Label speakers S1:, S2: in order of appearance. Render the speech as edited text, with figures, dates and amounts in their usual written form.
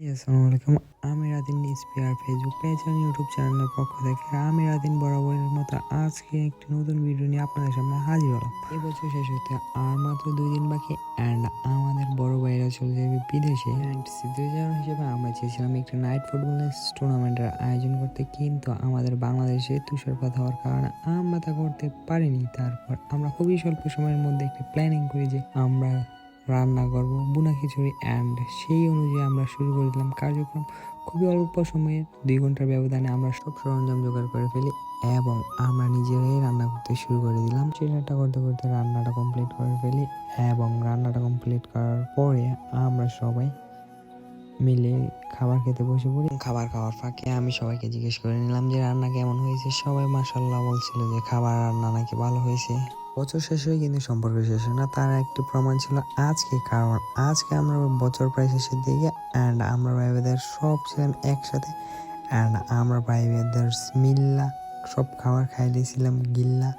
S1: আসসালামু আলাইকুম। আমি রাদিন স্পিয়ার ফেসবুক পেজ আর ইউটিউব চ্যানেলের পক্ষ থেকে আমি রাদিন বরাবরের মতো আজকে একটি নতুন ভিডিও নিয়ে আপনাদের সামনে হাজির হলাম। এবছর শেষ হতে আর মাত্র 2 দিন বাকি অ্যান্ড আমাদের বড় ভাইরা চলে যাবে বিদেশে। অ্যান্ড সিদ্ধিজার হিসেবে আমরা চেয়েছিলাম একটি নাইট ফুটবল টুর্নামেন্টের আয়োজন করতে, কিন্তু আমাদের বাংলাদেশে তুষারপাত হওয়ার কারণে আমরা তা করতে পারিনি। তারপর আমরা খুবই স্বল্প সময়ের মধ্যে একটি প্ল্যানিং করি যে আমরা রান্না করব বুনা খিচুড়ি, অ্যান্ড সেই অনুযায়ী আমরা শুরু করে দিলাম কার্যক্রম। খুবই অল্প সময়ে 2 ঘন্টার ব্যবধানে আমরা সব সরঞ্জাম জোগাড় করে ফেলি এবং আমরা নিজেরাই রান্না করতে শুরু করে দিলাম। সেটা করতে করতে রান্নাটা কমপ্লিট করে ফেলি এবং রান্নাটা কমপ্লিট করার পরে আমরা সবাই মিলে খাবার খেতে বসে পড়ি। খাবার খাওয়ার ফাঁকে আমি সবাইকে জিজ্ঞেস করে নিলাম যে রান্না কেমন হয়েছে। সবাই মাশাআল্লাহ বলছিল যে খাবার রান্না নাকি ভালো হয়েছে। বছর শেষ হয়ে কিন্তু সম্পর্ক শেষ হয় না, তার একটি প্রমাণ ছিল আজকে। কারণ আজকে আমরা বছর প্রায় শেষের দিকে অ্যান্ড আমরা ভাই বেদের সব ছিলাম একসাথে অ্যান্ড আমরা ভাই বেদের মিল্লা সব খাবার খাই দিয়েছিলাম গিল্লা।